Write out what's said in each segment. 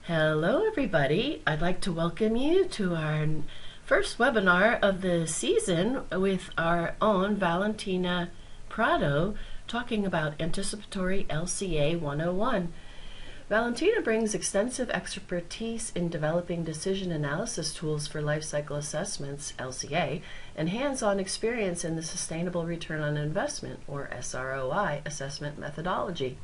Hello everybody. I'd like to welcome you to our first webinar of the season with our own Valentina Prado talking about Anticipatory LCA 101. Valentina brings extensive expertise in developing decision analysis tools for life cycle assessments, LCA, and hands-on experience in the Sustainable Return on Investment, or SROI, assessment methodology.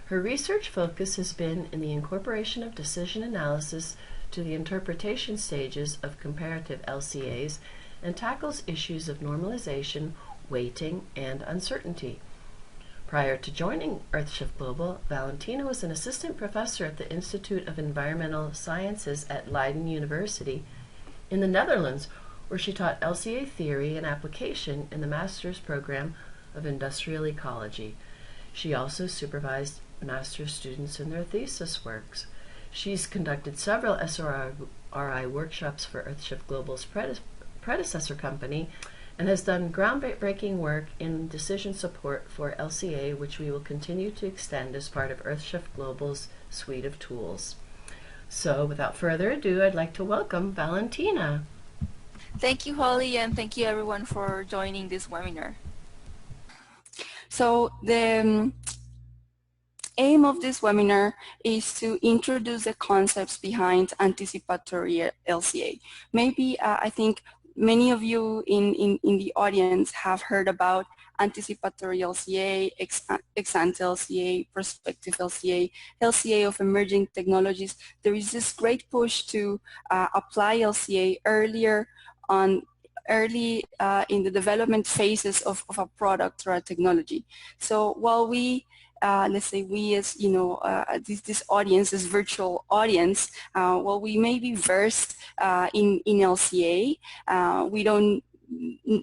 Her research focus has been in the incorporation of decision analysis to the interpretation stages of comparative LCAs and tackles issues of normalization, weighting, and uncertainty. Prior to joining EarthShift Global, Valentina was an assistant professor at the Institute of Environmental Sciences at Leiden University in the Netherlands, where she taught LCA theory and application in the master's program of industrial ecology. She also supervised master's students in their thesis works. She's conducted several SRI workshops for EarthShift Global's predecessor company and has done groundbreaking work in decision support for LCA, which we will continue to extend as part of EarthShift Global's suite of tools. So without further ado, I'd like to welcome Valentina. Thank you, Holly, and thank you everyone for joining this webinar. So the aim of this webinar is to introduce the concepts behind anticipatory LCA. Maybe I think many of you in the audience have heard about anticipatory LCA, ex-ante LCA, prospective LCA, LCA of emerging technologies. There is this great push to apply LCA early in the development phases of a product or a technology. So while we let's say we as, this audience, this virtual audience, while we may be versed in LCA,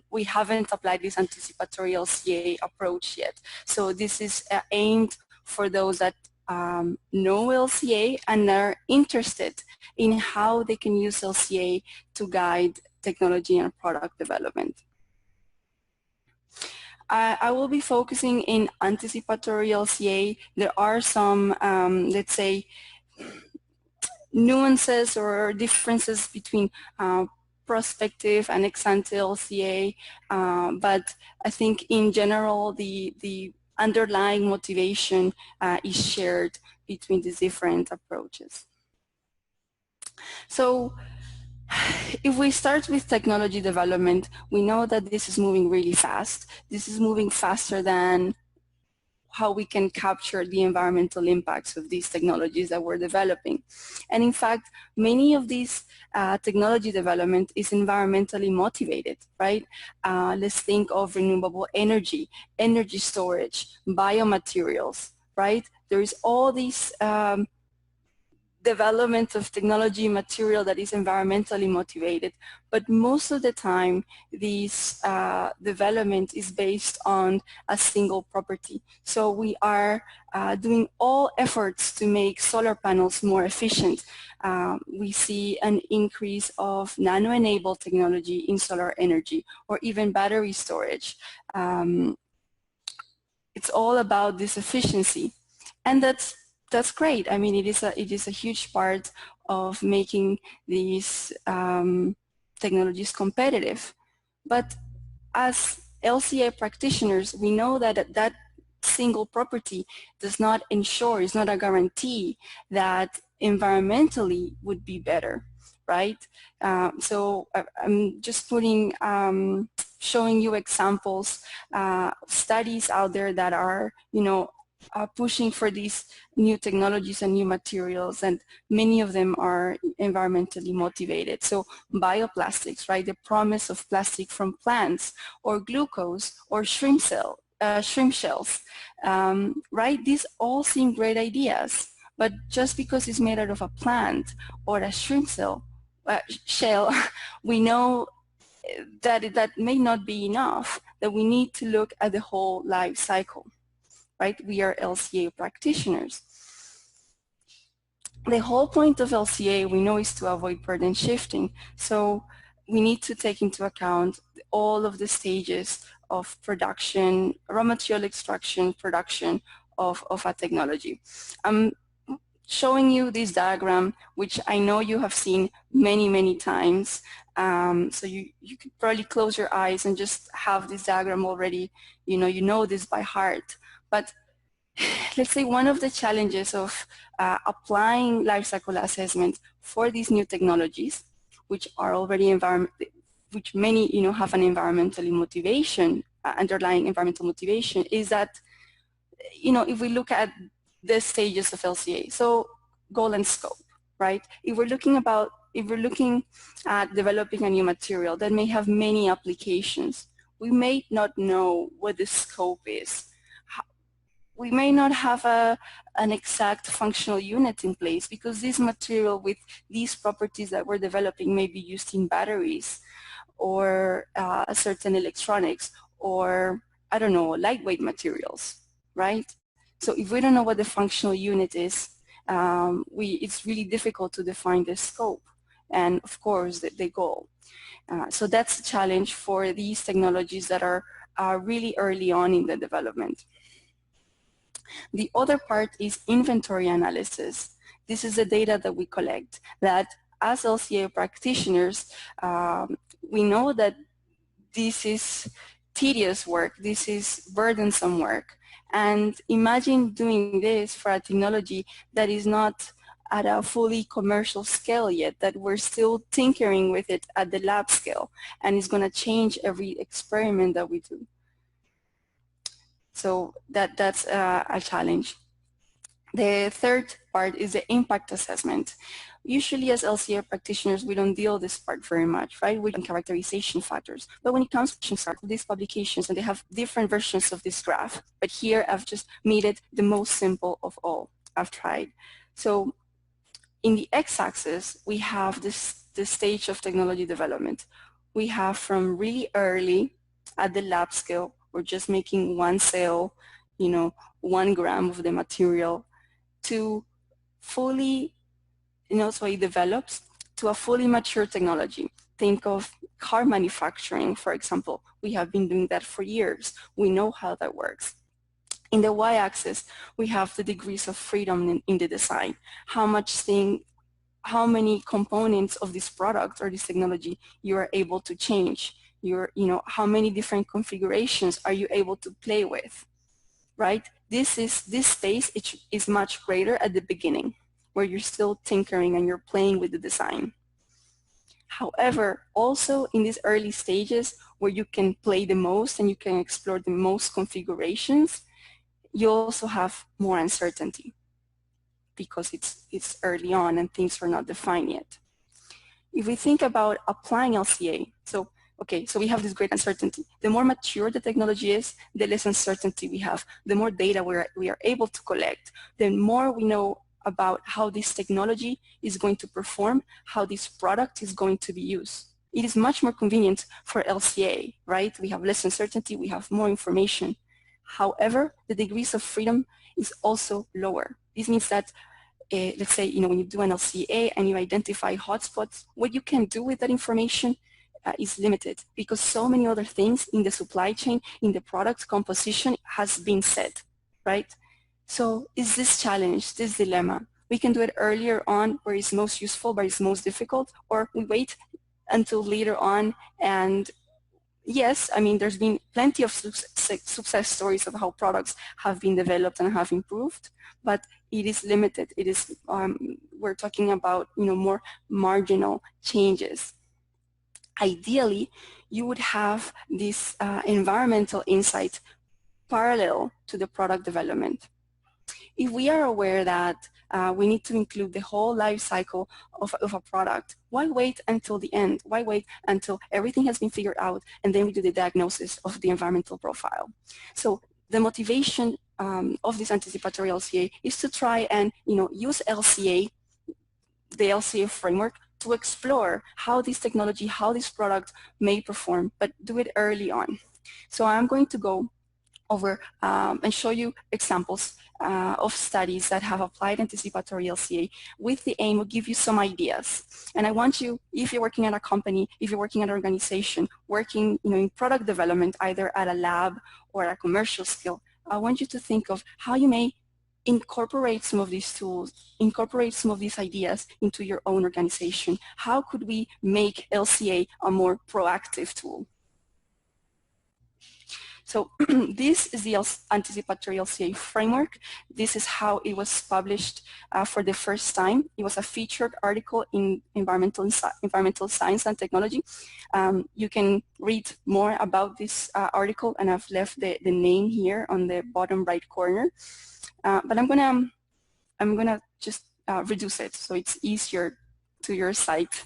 we haven't applied this anticipatory LCA approach yet. So this is aimed for those that know LCA and are interested in how they can use LCA to guide technology and product development. I will be focusing in anticipatory LCA. There are some, let's say, nuances or differences between prospective and ex-ante LCA, but I think in general the underlying motivation is shared between these different approaches. So if we start with technology development, we know that this is moving really fast. This is moving faster than how we can capture the environmental impacts of these technologies that we're developing. And in fact, many of these technology development is environmentally motivated, right? Let's think of renewable energy, energy storage, biomaterials, right? There is all these development of technology material that is environmentally motivated, but most of the time this development is based on a single property. So we are doing all efforts to make solar panels more efficient. We see an increase of nano-enabled technology in solar energy or even battery storage. It's all about this efficiency, and that's great. I mean, it is a huge part of making these technologies competitive. But as LCA practitioners, we know that that single property does not ensure, is not a guarantee that environmentally would be better, right? So I'm just showing you examples, studies out there that are, pushing for these new technologies and new materials, and many of them are environmentally motivated. So bioplastics, right? The promise of plastic from plants, or glucose, or shrimp shells, right? These all seem great ideas, but just because it's made out of a plant or a shrimp shell, we know that that may not be enough, that we need to look at the whole life cycle. Right? We are LCA practitioners. The whole point of LCA, we know, is to avoid burden shifting. So we need to take into account all of the stages of production, raw material extraction, production of a technology. I'm showing you this diagram, which I know you have seen many, many times. So you could probably close your eyes and just have this diagram already, you know this by heart. But let's say one of the challenges of applying life cycle assessment for these new technologies, which are already which many have an environmental motivation, underlying environmental motivation, is that if we look at the stages of LCA, so goal and scope, right? If we're looking at developing a new material that may have many applications, we may not know what the scope is. We may not have an exact functional unit in place because this material with these properties that we're developing may be used in batteries or certain electronics or, I don't know, lightweight materials, right? So if we don't know what the functional unit is, it's really difficult to define the scope and, of course, the goal. So that's a challenge for these technologies that are really early on in the development. The other part is inventory analysis. This is the data that we collect that as LCA practitioners, we know that this is tedious work, this is burdensome work. And imagine doing this for a technology that is not at a fully commercial scale yet, that we're still tinkering with it at the lab scale, and it's going to change every experiment that we do. So that's a challenge. The third part is the impact assessment. Usually as LCA practitioners, we don't deal this part very much, right? We do characterization factors. But when it comes to these publications, and they have different versions of this graph, but here I've just made it the most simple of all. I've tried. So in the x-axis, we have the stage of technology development. We have from really early at the lab scale, we're just making one cell, 1 gram of the material, to fully, so it develops to a fully mature technology. Think of car manufacturing, for example. We have been doing that for years. We know how that works. In the y-axis, we have the degrees of freedom in the design. How many components of this product or this technology you are able to change. How many different configurations are you able to play with, right? This space is much greater at the beginning, where you're still tinkering and you're playing with the design. However, also in these early stages where you can play the most and you can explore the most configurations, you also have more uncertainty because it's early on and things are not defined yet. If we think about applying LCA, so we have this great uncertainty. The more mature the technology is, the less uncertainty we have. The more data we are able to collect, the more we know about how this technology is going to perform, how this product is going to be used. It is much more convenient for LCA, right? We have less uncertainty, we have more information. However, the degrees of freedom is also lower. This means that let's say, when you do an LCA and you identify hotspots, what you can do with that information is limited because so many other things in the supply chain, in the product composition has been set, right? So is this challenge, this dilemma? We can do it earlier on where it's most useful, but it's most difficult, or we wait until later on. And yes, there's been plenty of success stories of how products have been developed and have improved, but it is limited. It is, we're talking about, more marginal changes. Ideally, you would have this environmental insight parallel to the product development. If we are aware that we need to include the whole life cycle of a product, why wait until the end? Why wait until everything has been figured out and then we do the diagnosis of the environmental profile? So the motivation of this anticipatory LCA is to try and use LCA, the LCA framework, to explore how this technology, how this product may perform, but do it early on. So I'm going to go over and show you examples of studies that have applied anticipatory LCA with the aim of give you some ideas. And I want you, if you're working at a company, if you're working at an organization, working in product development, either at a lab or at a commercial scale, I want you to think of how you may incorporate some of these tools, incorporate some of these ideas into your own organization. How could we make LCA a more proactive tool? So this is the Anticipatory LCA framework. This is how it was published for the first time. It was a featured article in Environmental Science and Technology. You can read more about this article, and I've left the name here on the bottom right corner. But I'm gonna just reduce it so it's easier to your site.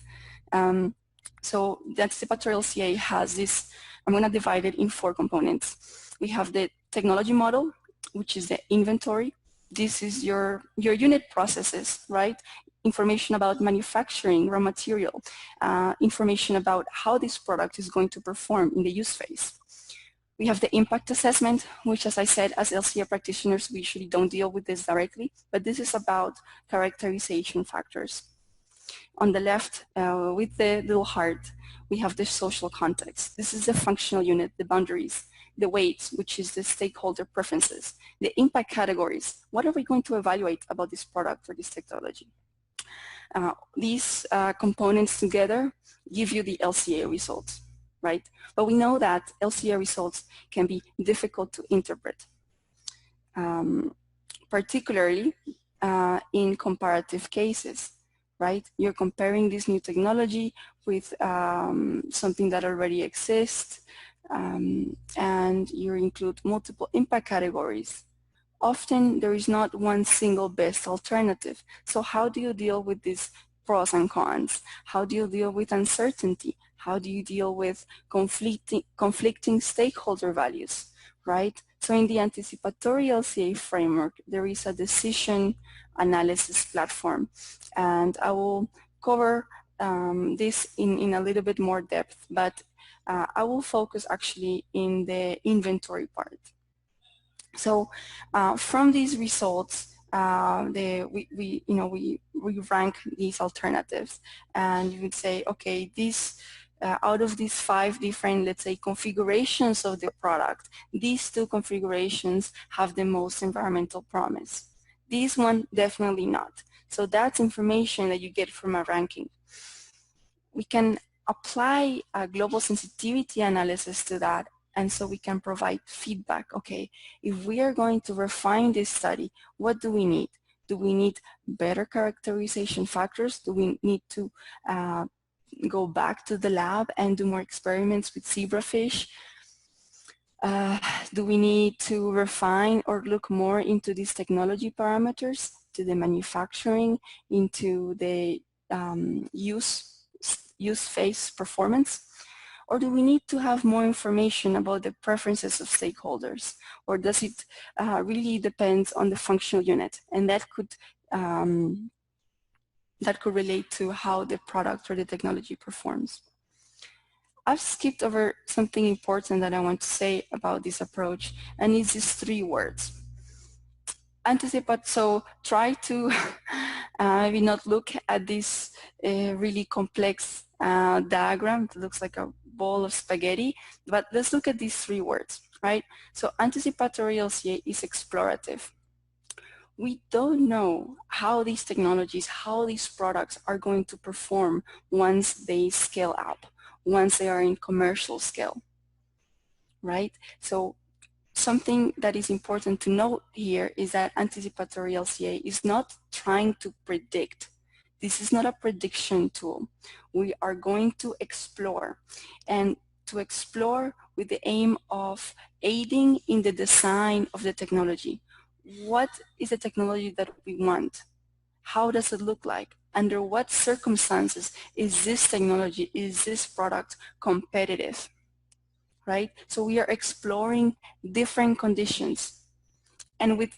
So the Anticipatory LCA has this. I'm going to divide it in 4 components. We have the technology model, which is the inventory. This is your unit processes, right? Information about manufacturing, raw material, information about how this product is going to perform in the use phase. We have the impact assessment, which, as I said, as LCA practitioners, we usually don't deal with this directly, but this is about characterization factors. On the left, with the little heart, we have the social context. This is the functional unit, the boundaries, the weights, which is the stakeholder preferences, the impact categories. What are we going to evaluate about this product or this technology? These components together give you the LCA results, right? But we know that LCA results can be difficult to interpret, particularly in comparative cases. Right? You're comparing this new technology with something that already exists, and you include multiple impact categories. Often there is not one single best alternative. So how do you deal with these pros and cons? How do you deal with uncertainty? How do you deal with conflicting stakeholder values, right? So in the Anticipatory LCA framework, there is a decision analysis platform, and I will cover this in a little bit more depth, but I will focus actually in the inventory part. So from these results, we rank these alternatives, and you would say, okay, these out of these 5 different, let's say, configurations of the product, these 2 configurations have the most environmental promise. This one, definitely not. So that's information that you get from a ranking. We can apply a global sensitivity analysis to that, and so we can provide feedback. Okay, if we are going to refine this study, what do we need? Do we need better characterization factors? Do we need to go back to the lab and do more experiments with zebrafish? Do we need to refine or look more into these technology parameters, to the manufacturing, into the use phase performance? Or do we need to have more information about the preferences of stakeholders? Or does it really depend on the functional unit? And that could relate to how the product or the technology performs. I've skipped over something important that I want to say about this approach, and it's these 3 words. Anticipate, so try to maybe not look at this really complex diagram that looks like a bowl of spaghetti, but let's look at these 3 words, right? So Anticipatory LCA is explorative. We don't know how these technologies, how these products are going to perform once they scale up, once they are in commercial scale, right? So something that is important to note here is that Anticipatory LCA is not trying to predict. This is not a prediction tool. We are going to explore, and to explore with the aim of aiding in the design of the technology. What is the technology that we want? How does it look like? Under what circumstances is this technology, is this product competitive? Right? So we are exploring different conditions. And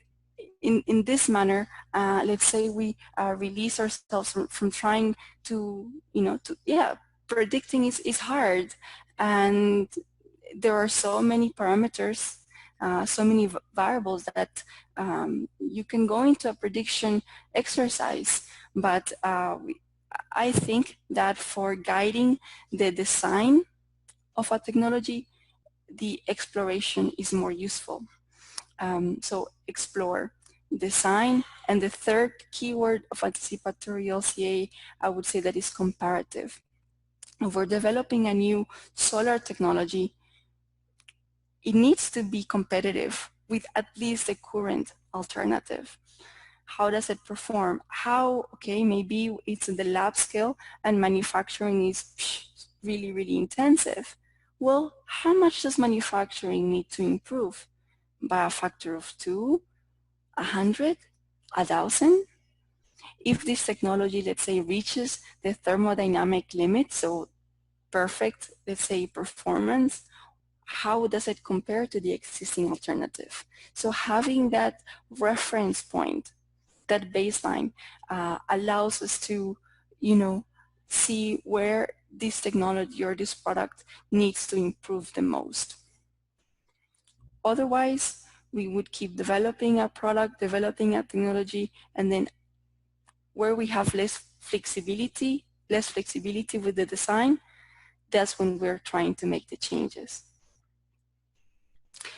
in this manner, let's say we release ourselves from trying to, predicting is hard. And there are so many parameters, so many variables that you can go into a prediction exercise. But I think that for guiding the design of a technology, the exploration is more useful. So explore. design. And the third keyword of anticipatory LCA, I would say that is comparative. If we're developing a new solar technology, it needs to be competitive with at least the current alternative. How does it perform? How, okay, maybe it's in the lab scale and manufacturing is really, really intensive. Well, how much does manufacturing need to improve? By a factor of 2, 100, 1,000? If this technology, let's say, reaches the thermodynamic limit, so perfect, let's say, performance, how does it compare to the existing alternative? So having that reference point, that baseline, allows us to, see where this technology or this product needs to improve the most. Otherwise, we would keep developing a product, developing a technology, and then where we have less flexibility with the design, that's when we're trying to make the changes.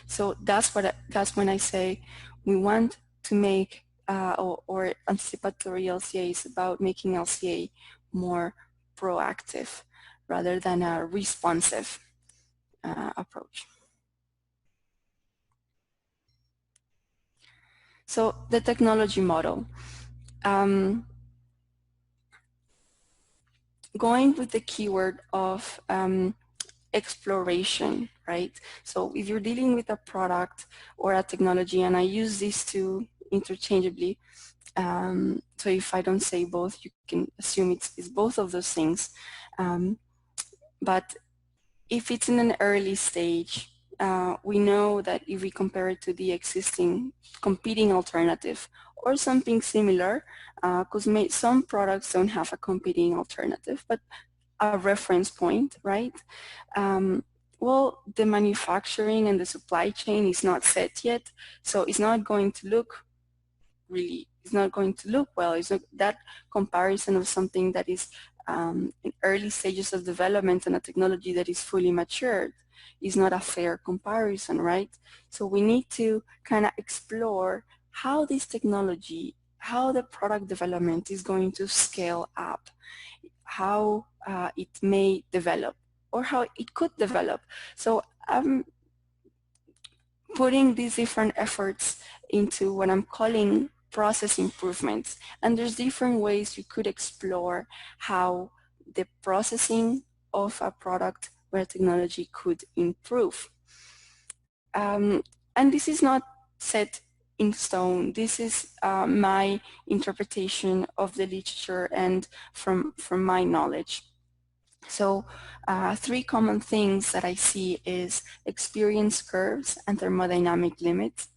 So that's when I say we want to make or anticipatory LCA is about making LCA more proactive rather than a responsive approach. So the technology model. Going with the keyword of exploration, right? So if you're dealing with a product or a technology, and I use these two interchangeably, so if I don't say both, you can assume it's both of those things. But if it's in an early stage, we know that if we compare it to the existing competing alternative or something similar, because some products don't have a competing alternative, but a reference point, right? Well, the manufacturing and the supply chain is not set yet, so it's not going to look well. It's not that comparison of something that is in early stages of development and a technology that is fully matured is not a fair comparison, right? So we need to kind of explore how this technology, how the product development is going to scale up, how it may develop or how it could develop. So I'm putting these different efforts into what I'm calling process improvements. And there's different ways you could explore how the processing of a product or a technology could improve. And this is not set in stone. This is my interpretation of the literature and from my knowledge. So 3 common things that I see is experience curves and thermodynamic limits.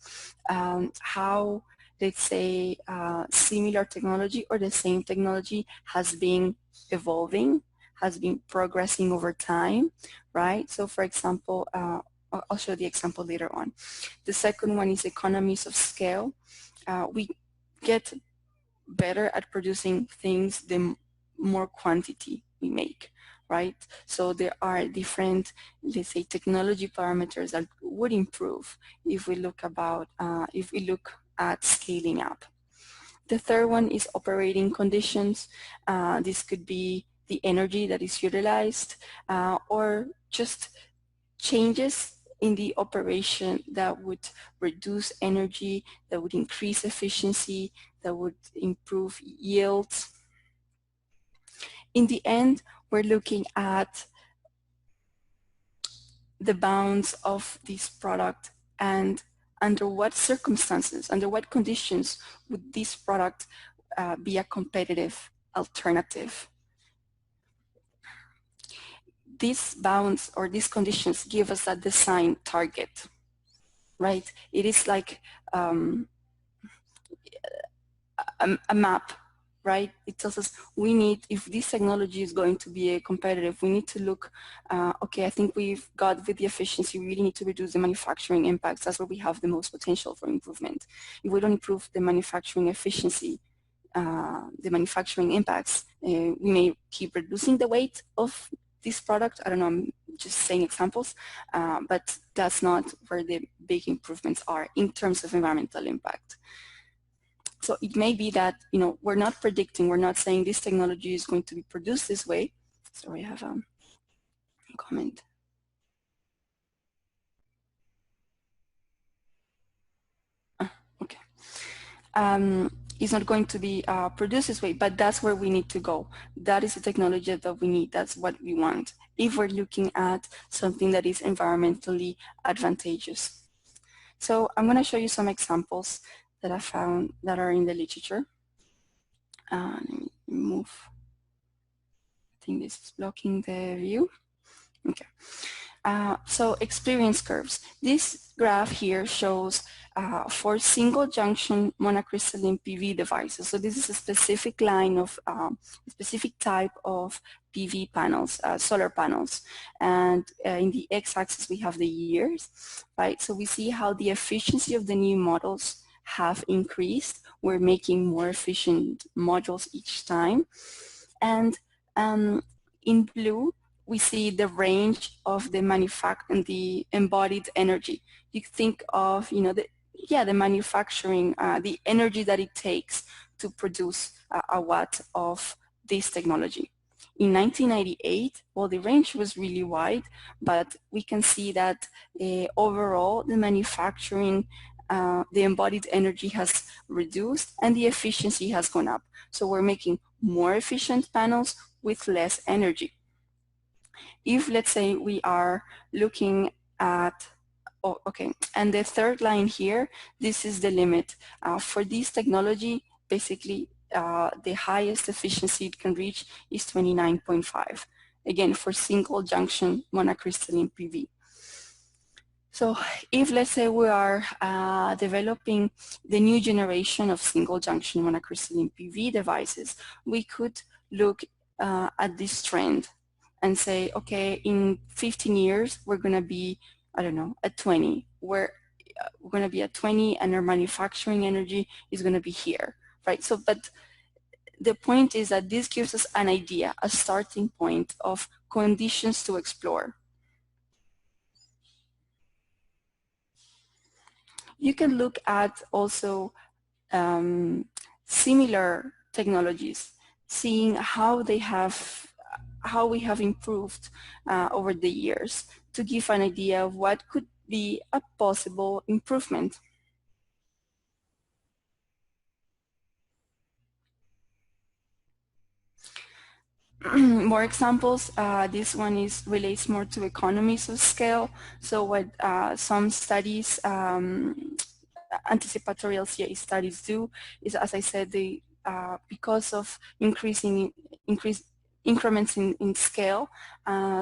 How, let's say, similar technology or the same technology has been evolving, has been progressing over time, right? So for example, I'll show the example later on. The second one is economies of scale. We get better at producing things the more quantity we make, right? So there are different, let's say, technology parameters that would improve if we look at scaling up. The third one is operating conditions. This could be the energy that is utilized or just changes in the operation that would reduce energy, that would increase efficiency, that would improve yields. In the end, we're looking at the bounds of this product and under what circumstances, under what conditions would this product be a competitive alternative. These bounds or these conditions give us a design target, right? It is like a map, right? It tells us we need, if this technology is going to be competitive, we need to look, okay, I think we've got with the efficiency, we really need to reduce the manufacturing impacts. That's where we have the most potential for improvement. If we don't improve the manufacturing efficiency, the manufacturing impacts, we may keep reducing the weight of this product. I don't know, I'm just saying examples, but that's not where the big improvements are in terms of environmental impact. So it may be that, we're not predicting, we're not saying this technology is going to be produced this way. Sorry, I have a comment. Okay. It's not going to be produced this way, but that's where we need to go. That is the technology that we need. That's what we want if we're looking at something that is environmentally advantageous. So I'm going to show you some examples that I found that are in the literature. Let me move. I think this is blocking the view. Okay. So experience curves. This graph here shows for single junction monocrystalline PV devices. So this is a specific line of a specific type of PV panels, solar panels. And in the x-axis we have the years, right? So we see how the efficiency of the new models have increased. We're making more efficient modules each time. And in blue, we see the range of the the embodied energy. You think of, the manufacturing, the energy that it takes to produce a watt of this technology. In 1998, well, the range was really wide, but we can see that overall the manufacturing, the embodied energy has reduced and the efficiency has gone up. So we're making more efficient panels with less energy. If, let's say, we are looking at, and the third line here, this is the limit. For this technology, basically, the highest efficiency it can reach is 29.5. Again, for single junction monocrystalline PV. So if, let's say, we are developing the new generation of single junction monocrystalline PV devices, we could look at this trend and say, okay, in 15 years, we're going to be, I don't know, at 20. We're going to be at 20 and our manufacturing energy is going to be here, right? So, but the point is that this gives us an idea, a starting point of conditions to explore. You can look at also similar technologies, seeing how we have improved over the years to give an idea of what could be a possible improvement. More examples. This one relates more to economies of scale. So what some studies, anticipatory LCA studies do is, as I said, they because of increased increments in scale,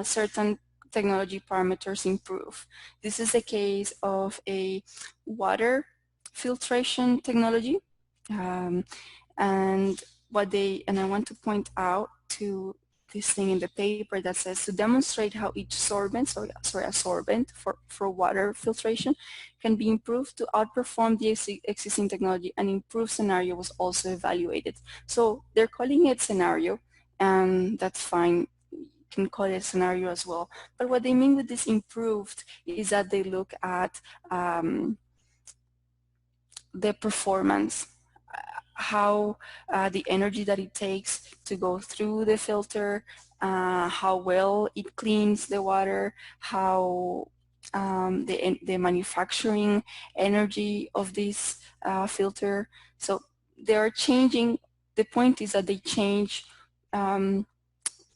certain technology parameters improve. This is the case of a water filtration technology, and I want to point out to this thing in the paper that says to demonstrate how each sorbent for water filtration can be improved to outperform the existing technology. An improved scenario was also evaluated. So they're calling it scenario, and that's fine. You can call it scenario as well. But what they mean with this improved is that they look at the performance, how the energy that it takes to go through the filter, how well it cleans the water, how the manufacturing energy of this filter. So they are changing. The point is that they change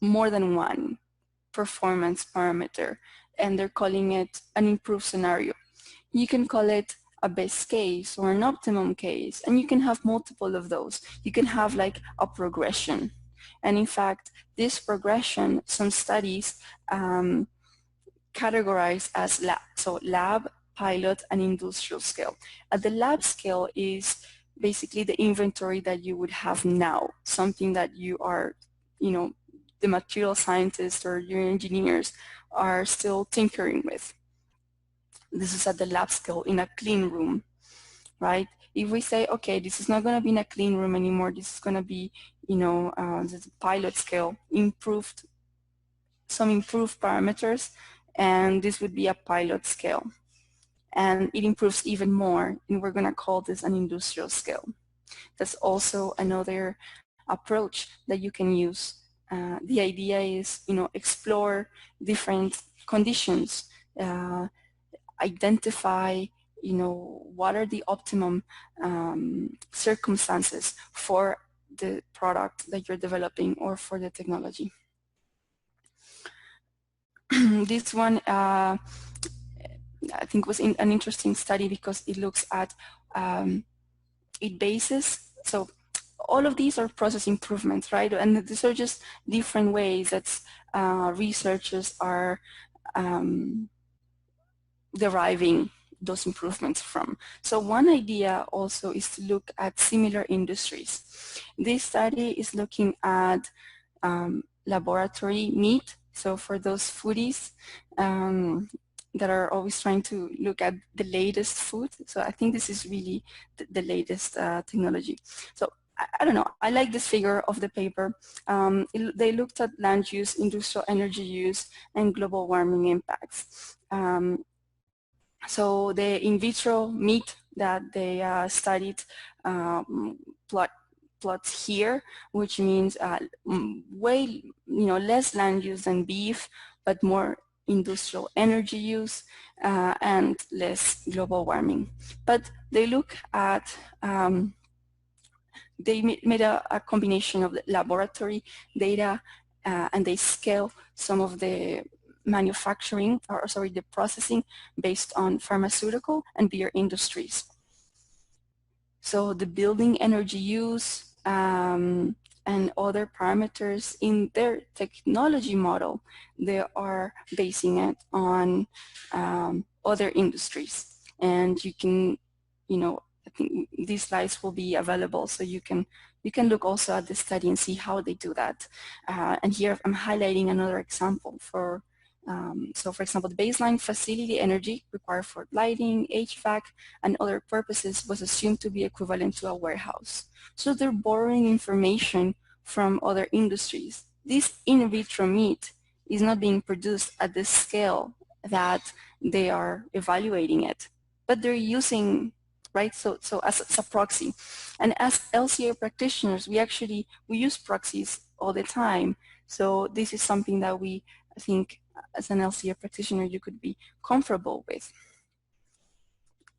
more than one performance parameter, and they're calling it an improved scenario. You can call it a best case or an optimum case, and you can have multiple of those. You can have like a progression. And in fact, this progression, some studies categorize as lab. So lab, pilot, and industrial scale. At the lab scale is basically the inventory that you would have now, something that you are, the material scientists or your engineers are still tinkering with. This is at the lab scale in a clean room, right? If we say, okay, this is not going to be in a clean room anymore, this is going to be, the pilot scale, some improved parameters, and this would be a pilot scale. And it improves even more, and we're going to call this an industrial scale. That's also another approach that you can use. The idea is, explore different conditions, identify, what are the optimum circumstances for the product that you're developing or for the technology. This one, I think, was an interesting study because it looks at it bases. So all of these are process improvements, right? And these are just different ways that researchers are deriving those improvements from. So one idea also is to look at similar industries. This study is looking at laboratory meat. So for those foodies that are always trying to look at the latest food. So I think this is really the latest technology. So I don't know, I like this figure of the paper. They looked at land use, industrial energy use, and global warming impacts. So the in vitro meat that they studied plots here, which means way less land use than beef, but more industrial energy use and less global warming. But they look at they made a combination of the laboratory data and they scale some of the manufacturing, or sorry, the processing based on pharmaceutical and beer industries. So the building energy use and other parameters in their technology model, they are basing it on other industries. And you can, I think these slides will be available, so you can look also at the study and see how they do that. And here I'm highlighting another example for, so for example, the baseline facility energy required for lighting, HVAC, and other purposes was assumed to be equivalent to a warehouse. So they're borrowing information from other industries. This in vitro meat is not being produced at the scale that they are evaluating it, but they're using, right? So as a proxy. And as LCA practitioners, we use proxies all the time. So this is something that I think, as an LCA practitioner, you could be comfortable with.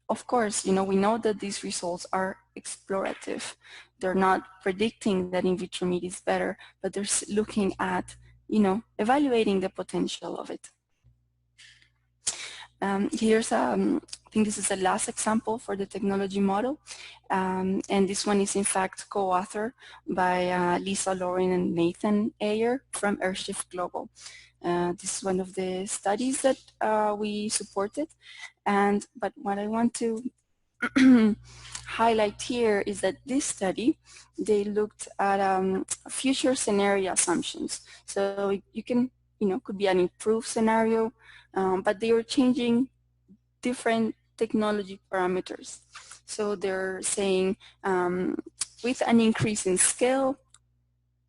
Of course, we know that these results are explorative. They're not predicting that in vitro meat is better, but they're looking at, evaluating the potential of it. Here's, I think this is the last example for the technology model. And this one is in fact co-authored by Lisa Lauren and Nathan Ayer from EarthShift Global. This is one of the studies that we supported. But what I want to highlight here is that this study, they looked at future scenario assumptions. So you can, could be an improved scenario, but they were changing different technology parameters. So they're saying with an increase in scale,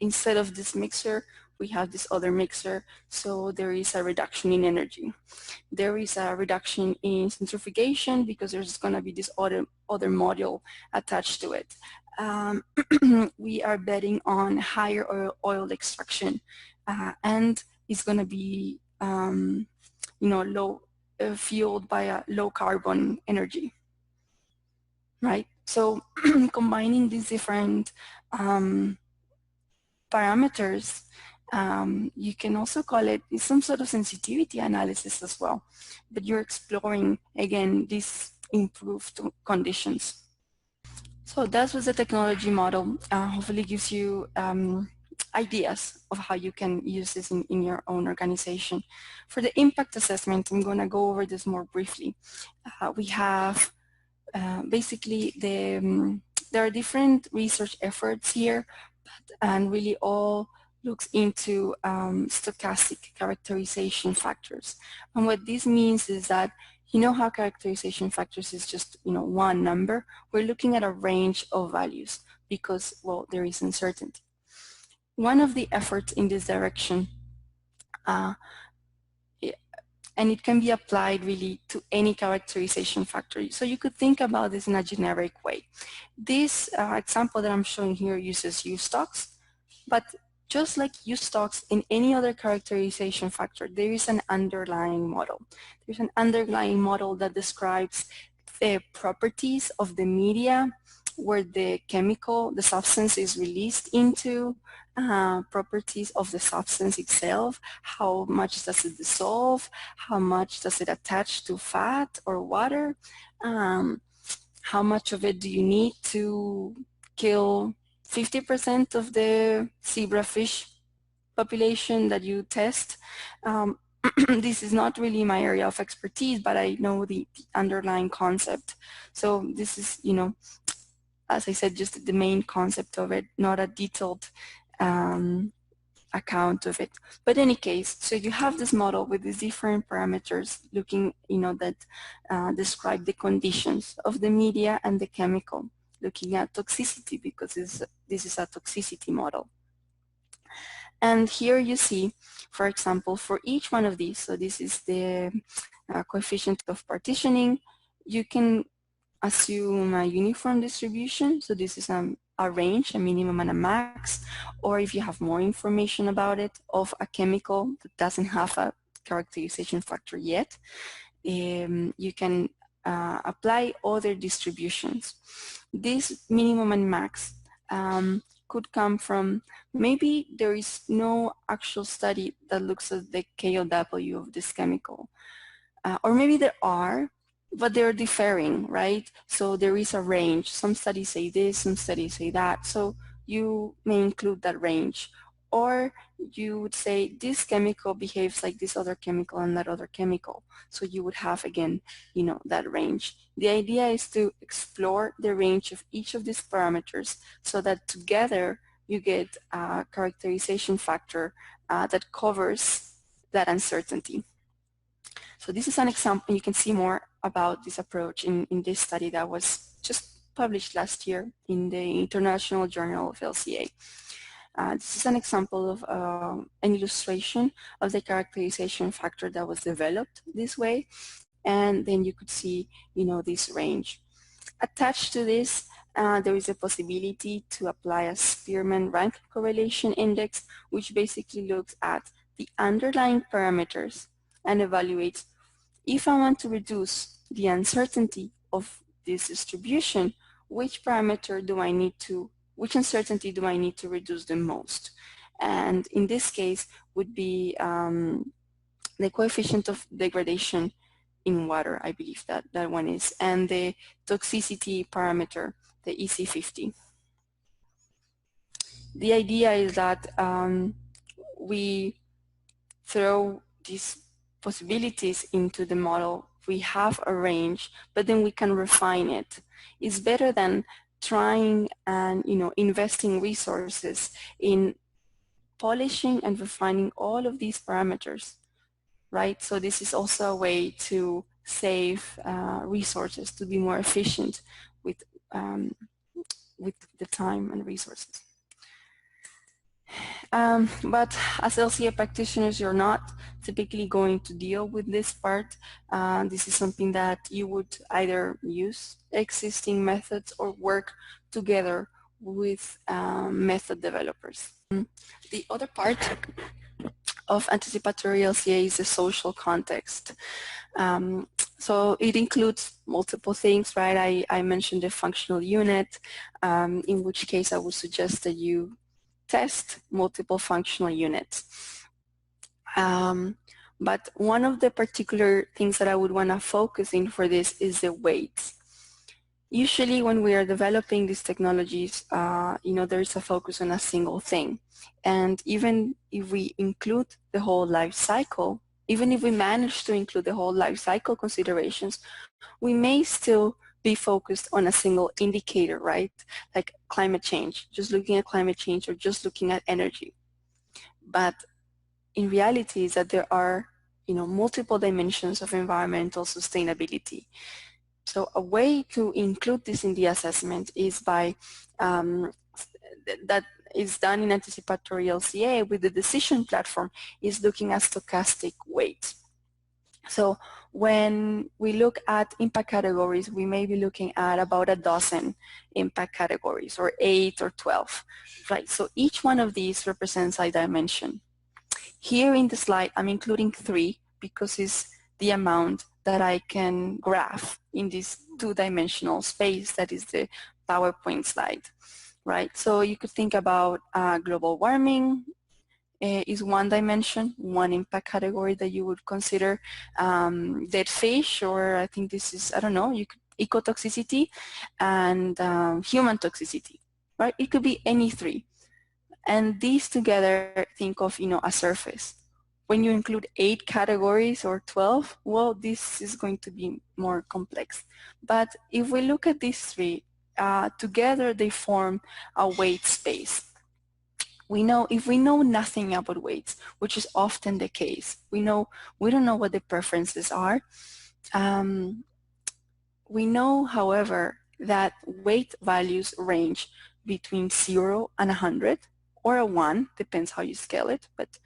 instead of this mixer, we have this other mixer, so there is a reduction in energy. There is a reduction in centrifugation because there's going to be this other module attached to it. We are betting on higher oil extraction, and it's going to be fueled by a low carbon energy, right? So combining these different parameters, you can also call it some sort of sensitivity analysis as well, but you're exploring, again, these improved conditions. So that was the technology model. Hopefully gives you ideas of how you can use this in your own organization. For the impact assessment, I'm going to go over this more briefly. We have basically there are different research efforts here, and really all looks into stochastic characterization factors. And what this means is that, how characterization factors is just, one number. We're looking at a range of values because, well, there is uncertainty. One of the efforts in this direction and it can be applied really to any characterization factor. So you could think about this in a generic way. This example that I'm showing here uses U-stocks, but just like U-stocks in any other characterization factor, there is an underlying model. There's an underlying model that describes the properties of the media where the chemical, the substance is released into, properties of the substance itself, how much does it dissolve, how much does it attach to fat or water, how much of it do you need to kill 50% of the zebrafish population that you test. This is not really my area of expertise, but I know the underlying concept. So this is, you know, as I said, just the main concept of it, not a detailed account of it. But in any case, so you have this model with these different parameters looking, you know, that describe the conditions of the media and the chemical, looking at toxicity because this is a toxicity model. And here you see, for example, for each one of these, so this is the coefficient of partitioning, you can assume a uniform distribution. So this is a range, a minimum and a max, or if you have more information about it, of a chemical that doesn't have a characterization factor yet, you can apply other distributions. This minimum and max could come from, maybe there is no actual study that looks at the KLW of this chemical, or maybe there are, but they're differing, right? So there is a range. Some studies say this, some studies say that. So you may include that range. Or you would say this chemical behaves like this other chemical and that other chemical. So you would have, again, you know, that range. The idea is to explore the range of each of these parameters so that together you get a characterization factor that covers that uncertainty. So this is an example. You can see more about this approach in this study that was just published last year in the International Journal of LCA. This is an example of an illustration of the characterization factor that was developed this way. And then you could see, you know, this range. Attached to this, there is a possibility to apply a Spearman rank correlation index, which basically looks at the underlying parameters and evaluates, if I want to reduce the uncertainty of this distribution, which parameter do I need to, which uncertainty do I need to reduce the most? And in this case would be the coefficient of degradation in water, I believe that one is, and the toxicity parameter, the EC50. The idea is that we throw these possibilities into the model. We have a range, but then we can refine it. It's better than trying and, you know, investing resources in polishing and refining all of these parameters, right? So this is also a way to save resources, to be more efficient with the time and resources. But as LCA practitioners, you're not typically going to deal with this part. This is something that you would either use existing methods or work together with method developers. The other part of anticipatory LCA is the social context. So it includes multiple things, right? I mentioned the functional unit, in which case I would suggest that you test multiple functional units. But one of the particular things that I would want to focus in for this is the weights. Usually when we are developing these technologies, you know, there's a focus on a single thing. And even if we include the whole life cycle, even if we manage to include the whole life cycle considerations, we may still be focused on a single indicator, right? Like climate change, just looking at climate change or just looking at energy. But in reality is that there are, you know, multiple dimensions of environmental sustainability. So a way to include this in the assessment is by, that is done in Anticipatory LCA with the decision platform, is looking at stochastic weight. So when we look at impact categories, we may be looking at about a dozen impact categories, or 8 or 12, right? So each one of these represents a dimension. Here in the slide, I'm including 3 because it's the amount that I can graph in this two-dimensional space that is the PowerPoint slide, right? So you could think about global warming, is one dimension, one impact category that you would consider. Dead fish, or I think this is, I don't know, you could, ecotoxicity, and human toxicity, right? It could be any 3. And these together, think of, a surface. When you include 8 categories or 12, well, this is going to be more complex. But if we look at these 3, together they form a weight space. If we know nothing about weights, which is often the case, we don't know what the preferences are. We know, however, that weight values range between 0 and 100, or a 1, depends how you scale it, but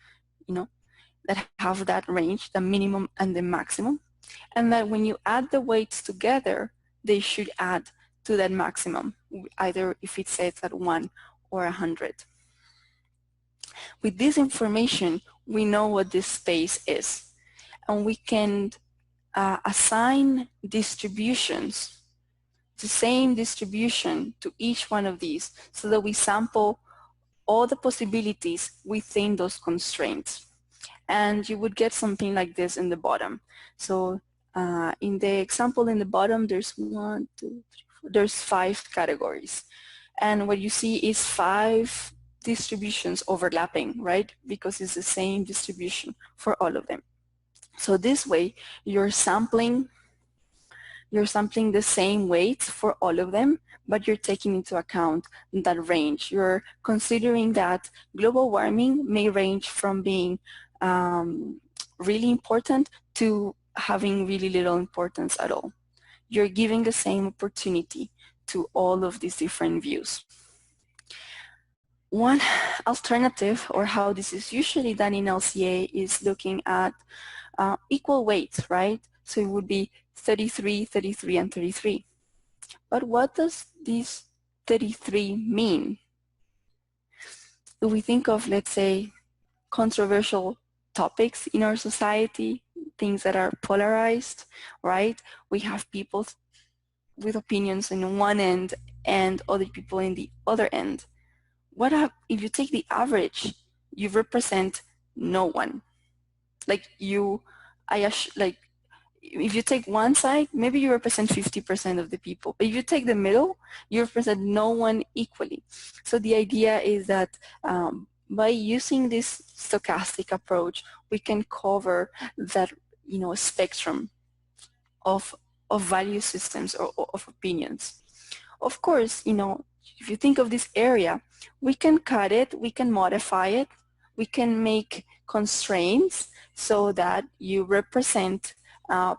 that have that range, the minimum and the maximum, and that when you add the weights together, they should add to that maximum, either if it says at 1 or 100. With this information, we know what this space is, and we can assign distributions, the same distribution to each one of these, so that we sample all the possibilities within those constraints. And you would get something like this in the bottom. So in the example in the bottom, there's 1, 2, 3, 4, there's 5 categories. And what you see is 5 distributions overlapping, right? Because it's the same distribution for all of them. So this way, you're sampling the same weights for all of them, but you're taking into account that range. You're considering that global warming may range from being really important to having really little importance at all. You're giving the same opportunity to all of these different views. One alternative, or how this is usually done in LCA, is looking at equal weights, right? So it would be 33, 33, and 33. But what does this 33 mean? If we think of, let's say, controversial topics in our society, things that are polarized, right? We have people with opinions in one end and other people in the other end. If you take the average, you represent no one. If you take one side, maybe you represent 50% of the people. But if you take the middle, you represent no one equally. So the idea is that by using this stochastic approach, we can cover that spectrum of value systems or of opinions. Of course, if you think of this area, we can cut it, we can modify it, we can make constraints so that you represent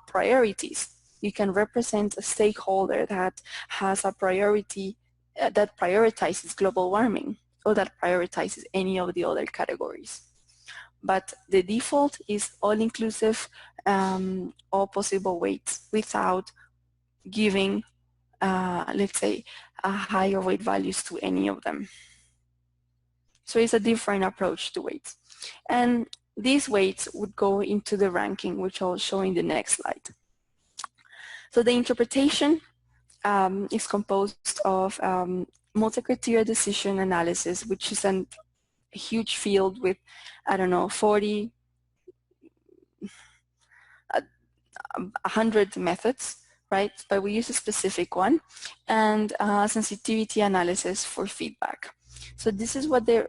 priorities. You can represent a stakeholder that has a priority that prioritizes global warming, or that prioritizes any of the other categories. But the default is all-inclusive, all possible weights, without giving, let's say, higher weight values to any of them. So it's a different approach to weights. And these weights would go into the ranking, which I'll show in the next slide. So the interpretation is composed of multi-criteria decision analysis, which is a huge field with, 40, 100 methods, right? But we use a specific one, and sensitivity analysis for feedback. So this is what the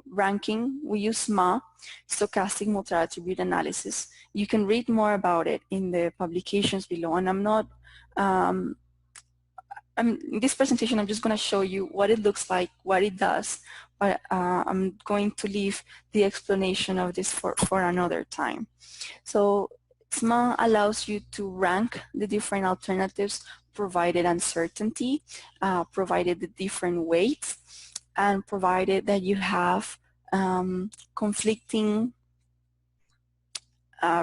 ranking, we use SMA, Stochastic Multi-Attribute Analysis. You can read more about it in the publications below, and in this presentation, I'm just going to show you what it looks like, what it does, but I'm going to leave the explanation of this for another time. So SMA allows you to rank the different alternatives, provided uncertainty, provided the different weights, and provided that you have conflicting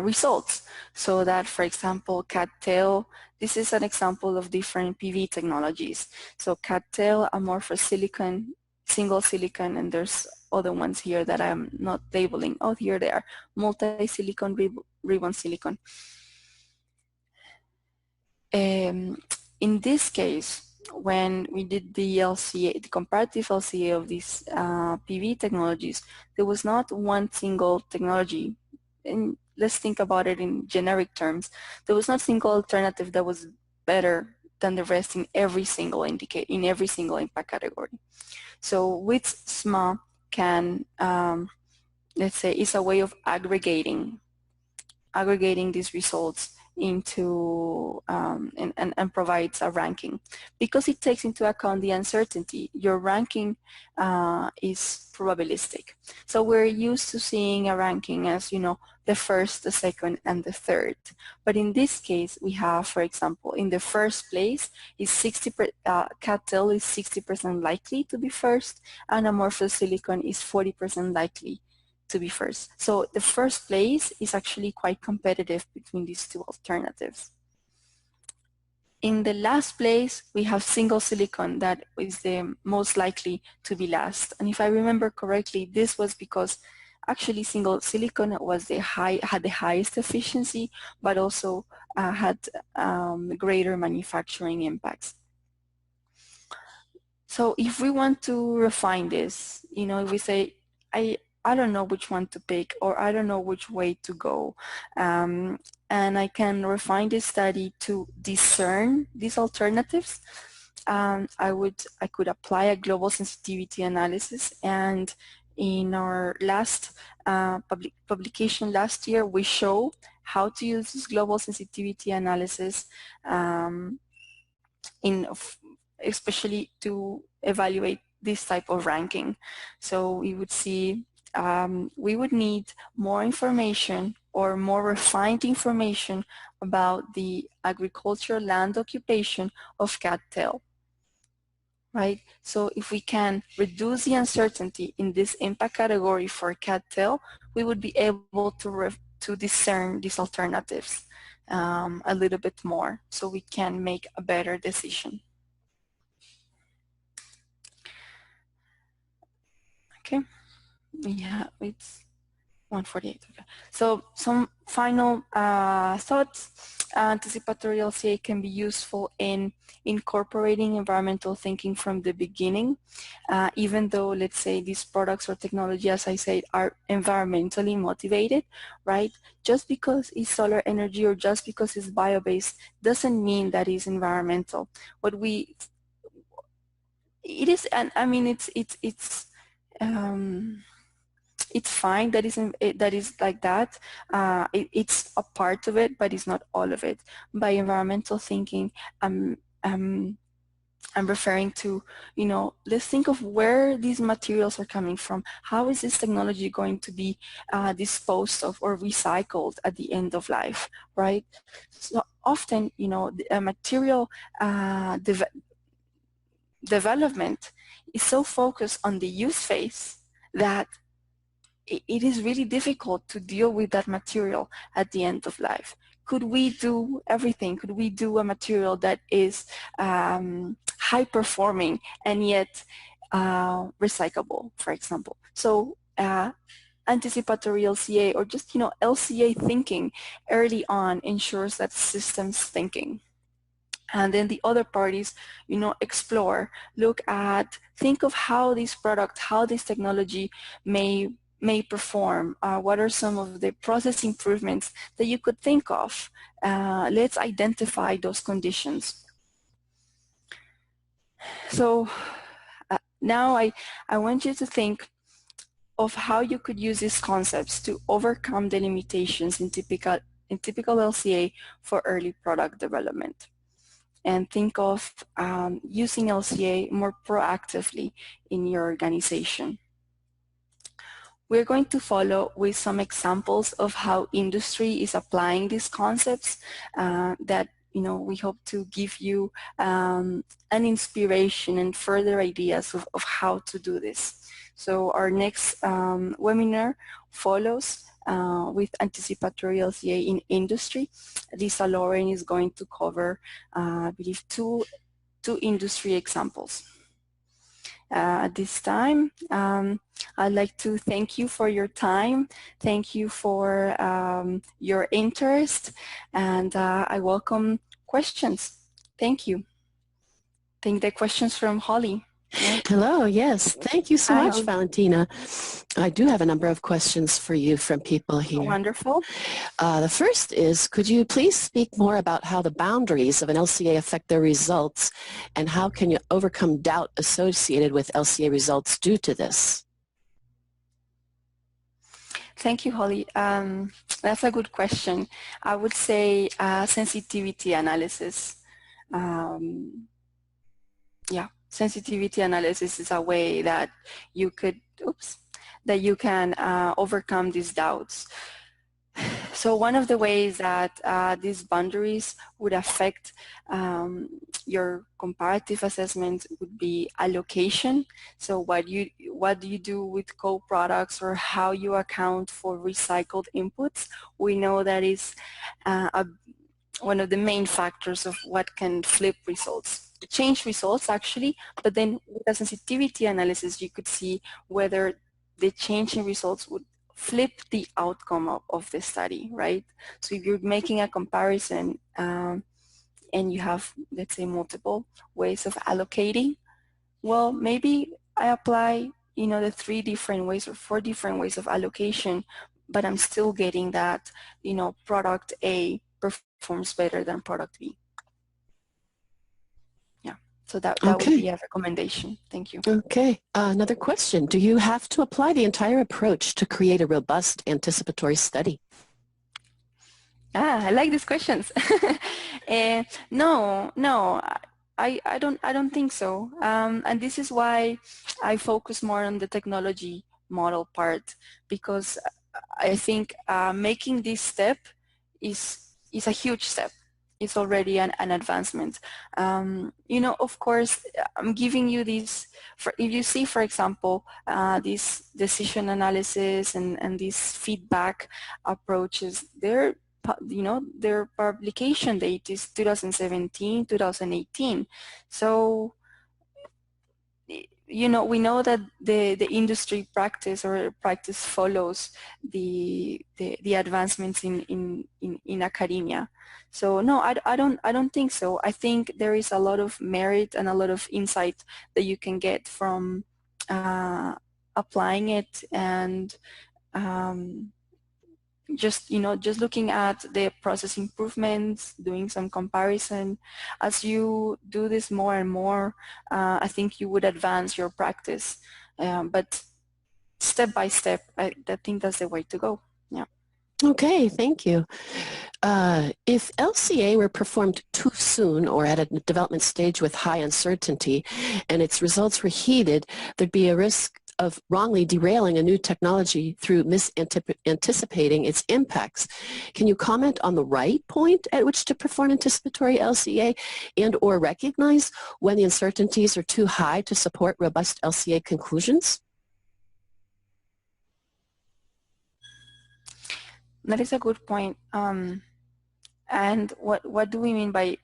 results. So that, for example, cattail, this is an example of different PV technologies. So cattail, amorphous silicon, single silicon, and there's other ones here that I'm not labeling. Oh, here they are, multi-silicon, ribbon silicon. In this case, when we did the LCA, the comparative LCA of these PV technologies, there was not one single technology. And let's think about it in generic terms. There was not a single alternative that was better than the rest in every single impact category. So with SMA can, let's say, is a way of aggregating these results into and provides a ranking because it takes into account the uncertainty. Your ranking is probabilistic. So we're used to seeing a ranking as, you know, the first, the second, and the third. But in this case, we have, for example, in the first place, cattail is 60% likely to be first, and amorphous silicon is 40% likely to be first. So the first place is actually quite competitive between these two alternatives. In the last place, we have single silicon that is the most likely to be last. And if I remember correctly, this was because actually single silicon was had the highest efficiency, but also had greater manufacturing impacts. So if we want to refine this, you know, if we say, I don't know which one to pick, or I don't know which way to go. And I can refine this study to discern these alternatives. I could apply a global sensitivity analysis, and in our last publication last year, we show how to use this global sensitivity analysis especially to evaluate this type of ranking. So we would see we would need more information or more refined information about the agricultural land occupation of cattail, right? So if we can reduce the uncertainty in this impact category for cattail, we would be able to discern these alternatives a little bit more, so we can make a better decision. Okay. Yeah, it's 148. Okay. So some final thoughts. Anticipatory LCA can be useful in incorporating environmental thinking from the beginning, even though, let's say, these products or technology, as I said, are environmentally motivated, right? Just because it's solar energy or just because it's bio-based doesn't mean that it's environmental. It is, and I mean, it's fine that is like that. It's a part of it, but it's not all of it. By environmental thinking, I'm referring to, you know, let's think of where these materials are coming from. How is this technology going to be disposed of or recycled at the end of life, right? So often, you know, the material development is so focused on the use phase that it is really difficult to deal with that material at the end of life. Could we do everything? Could we do a material that is high performing and yet recyclable, for example? So anticipatory LCA, or just, you know, LCA thinking early on ensures that systems thinking. And then the other parties, you know, explore, think of how this product, how this technology may perform. What are some of the process improvements that you could think of? Let's identify those conditions. So now I want you to think of how you could use these concepts to overcome the limitations in typical LCA for early product development. And think of using LCA more proactively in your organization. We're going to follow with some examples of how industry is applying these concepts that, you know, we hope to give you an inspiration and further ideas of how to do this. So our next webinar follows with Anticipatory LCA in industry. Lisa Lauren is going to cover, I believe, two industry examples. At this time, I'd like to thank you for your time. Thank you for your interest, and I welcome questions. Thank you. Take the questions from Holly. Right? Hello, yes. Thank you so Hi, much, Holly. Valentina. I do have a number of questions for you from people here. Wonderful. The first is, could you please speak more about how the boundaries of an LCA affect their results, and how can you overcome doubt associated with LCA results due to this? Thank you, Holly. That's a good question. I would say sensitivity analysis. Yeah, sensitivity analysis is a way that you could, that you can overcome these doubts. So one of the ways that these boundaries would affect your comparative assessment would be allocation. So what do you do with co-products, or how you account for recycled inputs? We know that is one of the main factors of what can flip results, change results actually, but then with a sensitivity analysis you could see whether the change in results would flip the outcome of the study, right? So if you're making a comparison and you have, let's say, multiple ways of allocating, well, maybe I apply, the 3 different ways or 4 different ways of allocation, but I'm still getting that, product A performs better than product B. Yeah, so that would be a recommendation. Thank you. Okay, another question. Do you have to apply the entire approach to create a robust anticipatory study? I like these questions. No, I don't think so. And this is why I focus more on the technology model part, because I think making this step is a huge step. It's already an advancement. Of course, I'm giving you this, if you see, for example, this decision analysis and these feedback approaches, their publication date is 2017, 2018. So, we know that the industry practice follows the advancements in academia. So no, I don't think so. I think there is a lot of merit and a lot of insight that you can get from applying it, and just looking at the process improvements, doing some comparison. As you do this more and more, I think you would advance your practice. But step by step, I think that's the way to go. Yeah. Okay, thank you. If LCA were performed too soon or at a development stage with high uncertainty and its results were heeded, there'd be a risk of wrongly derailing a new technology through misanticipating its impacts. Can you comment on the right point at which to perform anticipatory LCA and or recognize when the uncertainties are too high to support robust LCA conclusions? That is a good point. And what do we mean by,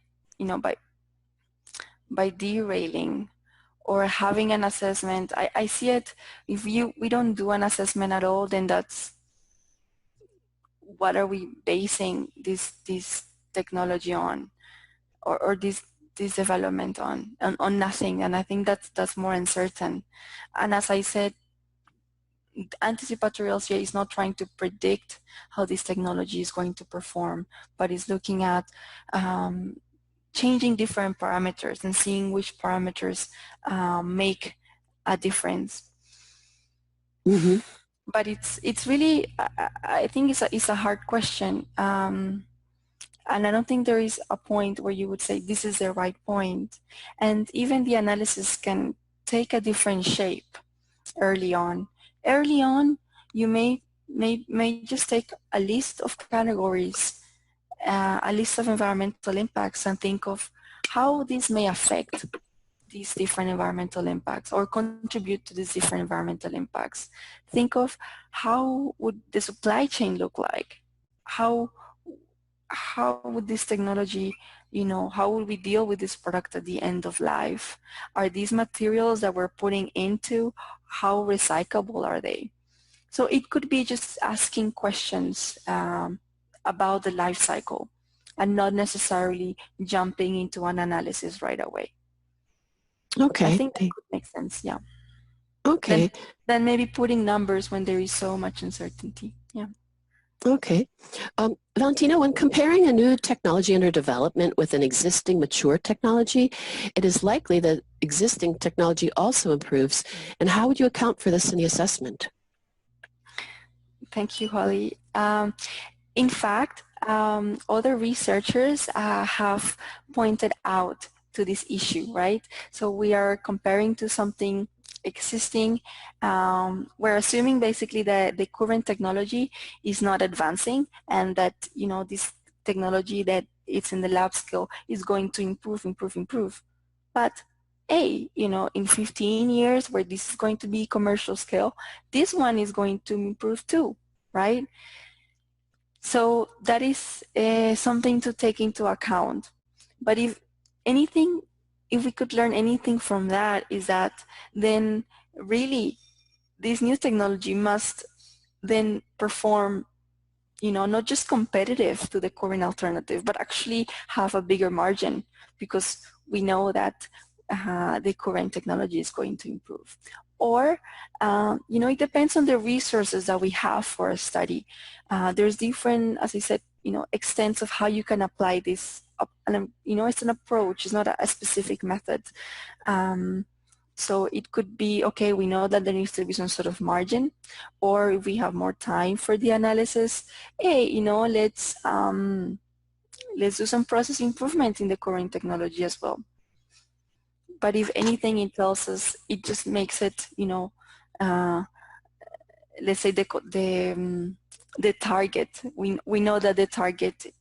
by derailing or having an assessment? I see it, if we don't do an assessment at all, then that's, what are we basing this technology on, or this development on nothing? And I think that's more uncertain. And as I said, Anticipatory LCA is not trying to predict how this technology is going to perform, but is looking at changing different parameters and seeing which parameters make a difference. Mm-hmm. But it's really, I think it's a hard question, and I don't think there is a point where you would say this is the right point. And even the analysis can take a different shape early on. Early on, you may just take a list of categories, a list of environmental impacts, and think of how this may affect these different environmental impacts or contribute to these different environmental impacts. Think of how would the supply chain look like? How would this technology, how would we deal with this product at the end of life? Are these materials that we're putting into, how recyclable are they? So it could be just asking questions about the life cycle and not necessarily jumping into an analysis right away. Okay. I think that could make sense, yeah. Okay. Then maybe putting numbers when there is so much uncertainty, yeah. Okay. Valentina, when comparing a new technology under development with an existing mature technology, it is likely that existing technology also improves. And how would you account for this in the assessment? Thank you, Holly. In fact, other researchers have pointed out to this issue, right? So we are comparing to something existing. We're assuming basically that the current technology is not advancing and that, this technology that it's in the lab scale is going to improve. But in 15 years where this is going to be commercial scale, this one is going to improve too, right? So that is something to take into account. But if we could learn anything from that, is that then really this new technology must then perform, not just competitive to the current alternative, but actually have a bigger margin because we know that the current technology is going to improve. Or, it depends on the resources that we have for a study. There's different, as I said, extents of how you can apply this. And, it's an approach, it's not a specific method. So it could be, okay, we know that there needs to be some sort of margin, or if we have more time for the analysis, hey, let's do some process improvement in the current technology as well. But if anything, it tells us, it just makes it, let's say the target. We know that the target,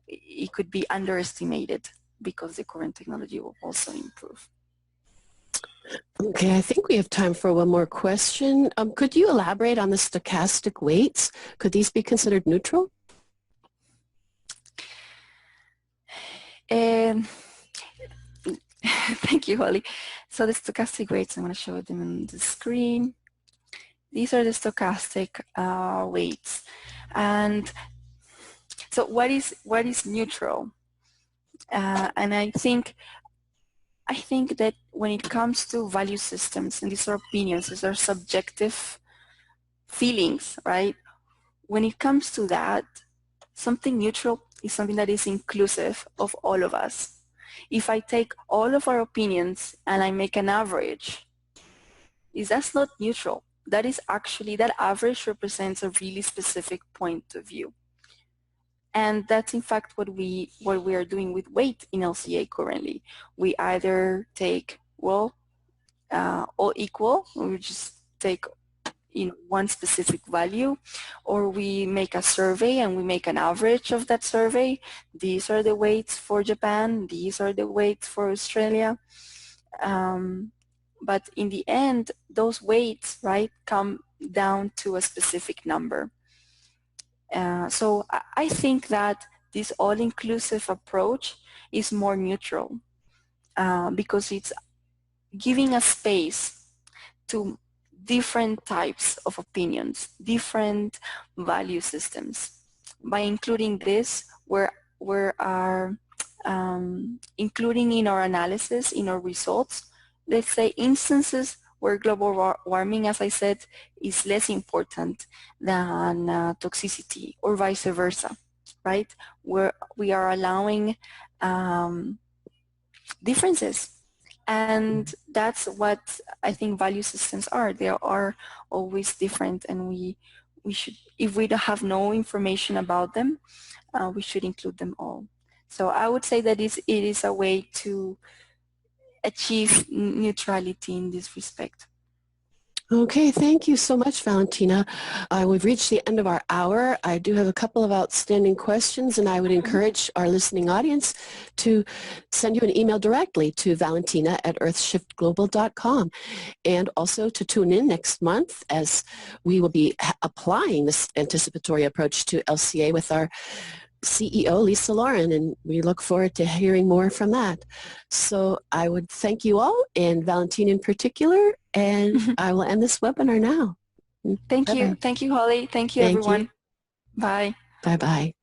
it could be underestimated because the current technology will also improve. Okay, I think we have time for one more question. Could you elaborate on the stochastic weights? Could these be considered neutral? Thank you, Holly. So the stochastic weights, I'm going to show them on the screen. These are the stochastic weights. And so what is neutral? And I think that when it comes to value systems, and these are opinions, these are subjective feelings, right? When it comes to that, something neutral is something that is inclusive of all of us. If I take all of our opinions and I make an average, that's not neutral. That is actually, that average represents a really specific point of view. And that's in fact what we are doing with weight in LCA currently. We either take, all equal, or we just take one specific value, or we make a survey and we make an average of that survey. These are the weights for Japan, these are the weights for Australia. But in the end, those weights, right, come down to a specific number. So I think that this all-inclusive approach is more neutral because it's giving a space to different types of opinions, different value systems. By including this, we are including in our analysis, in our results, let's say instances where global warming, as I said, is less important than toxicity, or vice versa, right? Where we are allowing differences. And that's what I think value systems are. They are always different, and we should, if we don't have no information about them, we should include them all. So I would say that it is a way to achieve neutrality in this respect. Okay, thank you so much, Valentina. We've reached the end of our hour. I do have a couple of outstanding questions, and I would encourage our listening audience to send you an email directly to valentina@earthshiftglobal.com, and also to tune in next month as we will be applying this anticipatory approach to LCA with our CEO, Lisa Lauren, and we look forward to hearing more from that. So I would thank you all, and Valentina in particular, and I will end this webinar now. Thank Bye-bye. you. Thank you, Holly. Thank you, Thank you. everyone. Bye. Bye-bye.